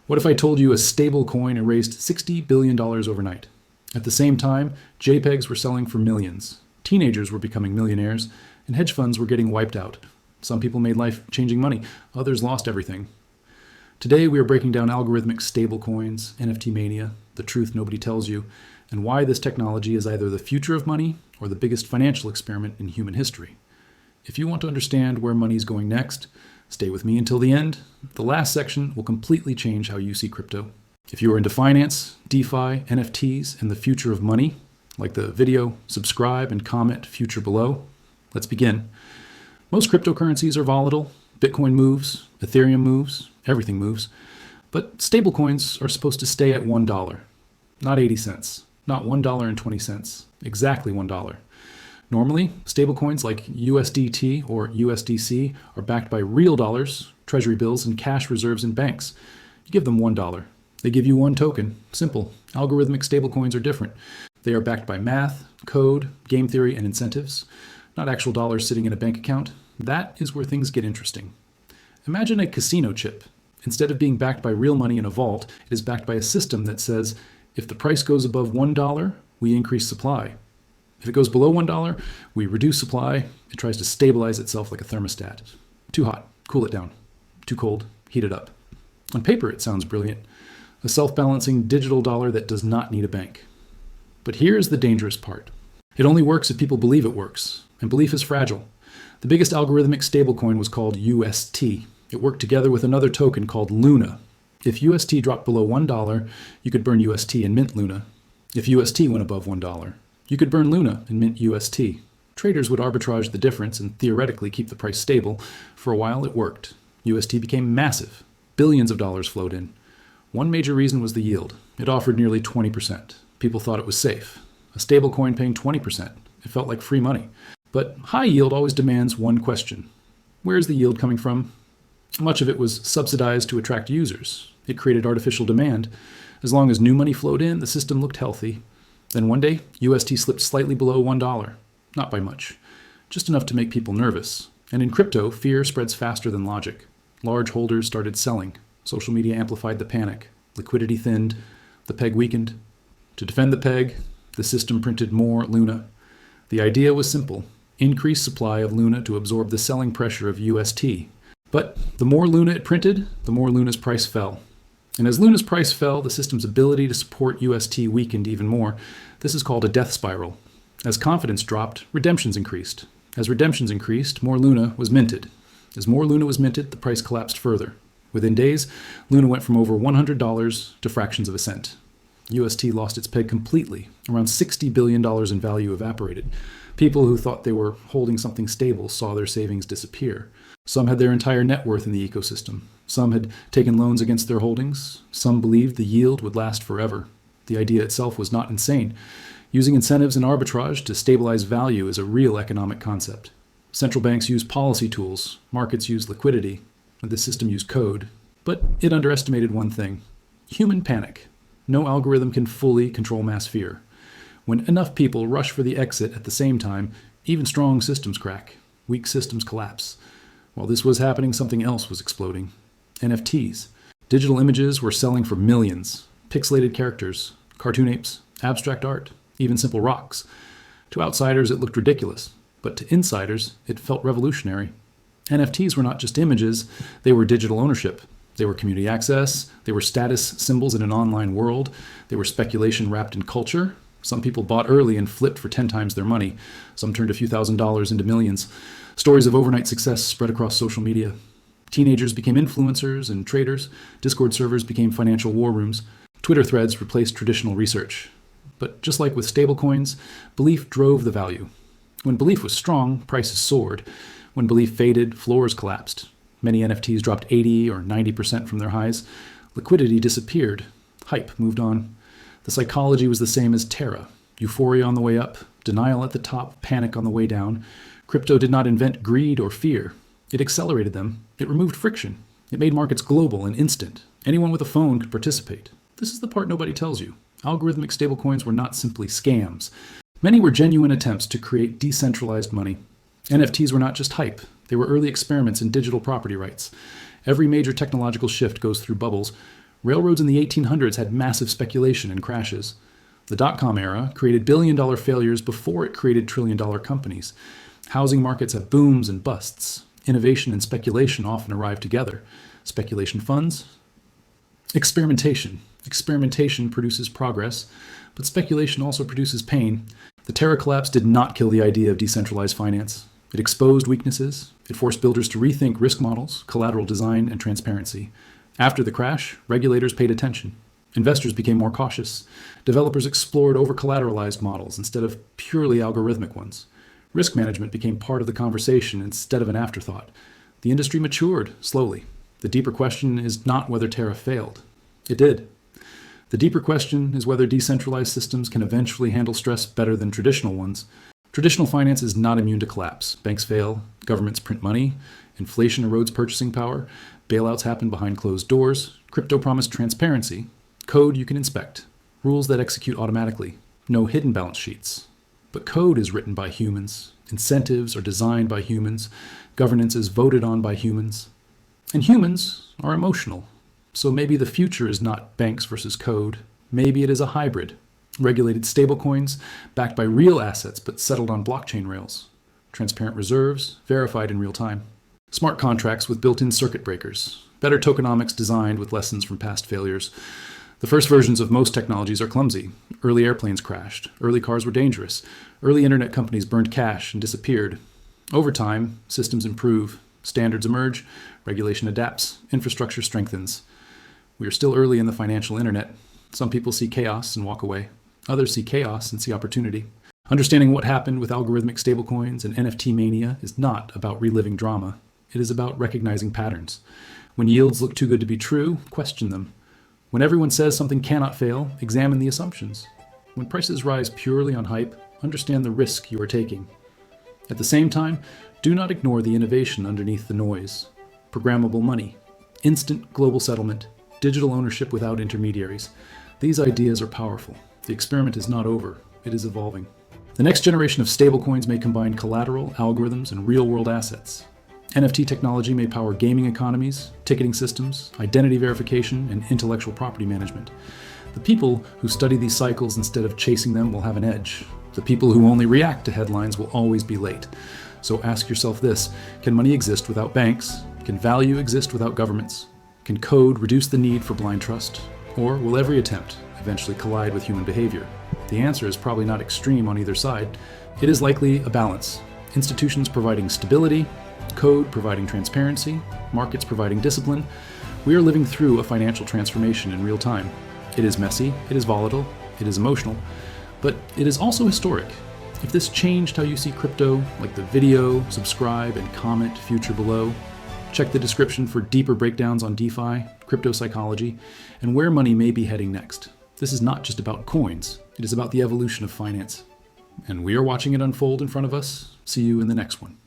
What if I told you a stablecoin erased $60 billion overnight? At the same time, JPEGs were selling for millions. Teenagers were becoming millionaires, and hedge funds were getting wiped out. Some people made life-changing money, others lost everything. Today we are breaking down algorithmic stablecoins, NFT mania, the truth nobody tells you, and why this technology is either the future of money or the biggest financial experiment in human history. If you want to understand where money is going next, stay with me until the end. The last section will completely change how you see crypto. If you are into finance, DeFi, NFTs, and the future of money, like the video, subscribe and comment future below. Let's begin. Most cryptocurrencies are volatile. Bitcoin moves, Ethereum moves, everything moves. But stablecoins are supposed to stay at $1, not 80 cents, not $1.20, exactly $1. Normally, stablecoins like USDT or USDC are backed by real dollars, treasury bills, and cash reserves in banks. You give them $1. They give you one token. Simple. Algorithmic stablecoins are different. They are backed by math, code, game theory, and incentives, not actual dollars sitting in a bank account. That is where things get interesting. Imagine a casino chip. Instead of being backed by real money in a vault, it is backed by a system that says, if the price goes above $1, we increase supply. If it goes below $1, we reduce supply. It tries to stabilize itself like a thermostat. Too hot, cool it down. Too cold, heat it up. On paper, it sounds brilliant. A self-balancing digital dollar that does not need a bank. But here's the dangerous part. It only works if people believe it works, and belief is fragile. The biggest algorithmic stablecoin was called UST. It worked together with another token called Luna. If UST dropped below $1, you could burn UST and mint Luna. If UST went above $1, you could burn Luna and mint UST. Traders would arbitrage the difference and theoretically keep the price stable. For a while, it worked. UST became massive. Billions of dollars flowed in. One major reason was the yield. It offered nearly 20%. People thought it was safe. A stablecoin paying 20%. It felt like free money. But high yield always demands one question. Where is the yield coming from? Much of it was subsidized to attract users. It created artificial demand. As long as new money flowed in, the system looked healthy. Then one day, UST slipped slightly below $1. Not by much. Just enough to make people nervous. And in crypto, fear spreads faster than logic. Large holders started selling. Social media amplified the panic. Liquidity thinned. The peg weakened. To defend the peg, the system printed more Luna. The idea was simple. Increase supply of Luna to absorb the selling pressure of UST. But the more Luna it printed, the more Luna's price fell. And as Luna's price fell, the system's ability to support UST weakened even more. This is called a death spiral. As confidence dropped, redemptions increased. As redemptions increased, more Luna was minted. As more Luna was minted, the price collapsed further. Within days, Luna went from over $100 to fractions of a cent. UST lost its peg completely. Around $60 billion in value evaporated. People who thought they were holding something stable saw their savings disappear. Some had their entire net worth in the ecosystem. Some had taken loans against their holdings. Some believed the yield would last forever. The idea itself was not insane. Using incentives and arbitrage to stabilize value is a real economic concept. Central banks use policy tools. Markets use liquidity. And the system used code. But it underestimated one thing. Human panic. No algorithm can fully control mass fear. When enough people rush for the exit at the same time, even strong systems crack. Weak systems collapse. While this was happening, something else was exploding. NFTs. Digital images were selling for millions. Pixelated characters, cartoon apes, abstract art, even simple rocks. To outsiders, it looked ridiculous. But to insiders, it felt revolutionary. NFTs were not just images, they were digital ownership. They were community access. They were status symbols in an online world. They were speculation wrapped in culture. Some people bought early and flipped for 10 times their money. Some turned a few $1,000s into millions. Stories of overnight success spread across social media. Teenagers became influencers and traders. Discord servers became financial war rooms. Twitter threads replaced traditional research. But just like with stablecoins, belief drove the value. When belief was strong, prices soared. When belief faded, floors collapsed. Many NFTs dropped 80 or 90% from their highs. Liquidity disappeared. Hype moved on. The psychology was the same as Terra. Euphoria on the way up, denial at the top, panic on the way down. Crypto did not invent greed or fear. It accelerated them. It removed friction. It made markets global and instant. Anyone with a phone could participate. This is the part nobody tells you. Algorithmic stablecoins were not simply scams. Many were genuine attempts to create decentralized money. NFTs were not just hype. They were early experiments in digital property rights. Every major technological shift goes through bubbles. Railroads in the 1800s had massive speculation and crashes. The dot-com era created billion-dollar failures before it created trillion-dollar companies. Housing markets have booms and busts. Innovation and speculation often arrive together. Speculation funds. Experimentation. Experimentation produces progress, but speculation also produces pain. The Terra collapse did not kill the idea of decentralized finance. It exposed weaknesses. It forced builders to rethink risk models, collateral design, and transparency. After the crash, regulators paid attention. Investors became more cautious. Developers explored over-collateralized models instead of purely algorithmic ones. Risk management became part of the conversation instead of an afterthought. The industry matured slowly. The deeper question is not whether Terra failed. It did. The deeper question is whether decentralized systems can eventually handle stress better than traditional ones. Traditional finance is not immune to collapse. Banks fail, governments print money, inflation erodes purchasing power, bailouts happen behind closed doors, crypto promised transparency, code you can inspect, rules that execute automatically, no hidden balance sheets. But code is written by humans, incentives are designed by humans, governance is voted on by humans. And humans are emotional. So maybe the future is not banks versus code. Maybe it is a hybrid. Regulated stablecoins backed by real assets but settled on blockchain rails. Transparent reserves verified in real time. Smart contracts with built-in circuit breakers. Better tokenomics designed with lessons from past failures. The first versions of most technologies are clumsy. Early airplanes crashed. Early cars were dangerous. Early internet companies burned cash and disappeared. Over time, systems improve. Standards emerge. Regulation adapts. Infrastructure strengthens. We are still early in the financial internet. Some people see chaos and walk away. Others see chaos and see opportunity. Understanding what happened with algorithmic stablecoins and NFT mania is not about reliving drama. It is about recognizing patterns. When yields look too good to be true, question them. When everyone says something cannot fail, examine the assumptions. When prices rise purely on hype, understand the risk you are taking. At the same time, do not ignore the innovation underneath the noise. Programmable money, instant global settlement, digital ownership without intermediaries. These ideas are powerful. The experiment is not over. It is evolving. The next generation of stablecoins may combine collateral, algorithms, and real-world assets. NFT technology may power gaming economies, ticketing systems, identity verification, and intellectual property management. The people who study these cycles instead of chasing them will have an edge. The people who only react to headlines will always be late. So ask yourself this: can money exist without banks? Can value exist without governments? Can code reduce the need for blind trust? Or will every attempt eventually collide with human behavior? The answer is probably not extreme on either side. It is likely a balance. Institutions providing stability, code providing transparency, markets providing discipline. We are living through a financial transformation in real time. It is messy, it is volatile, it is emotional, but it is also historic. If this changed how you see crypto, like the video, subscribe, and comment future below. Check the description for deeper breakdowns on DeFi, crypto psychology, and where money may be heading next. This is not just about coins, it is about the evolution of finance. And we are watching it unfold in front of us. See you in the next one.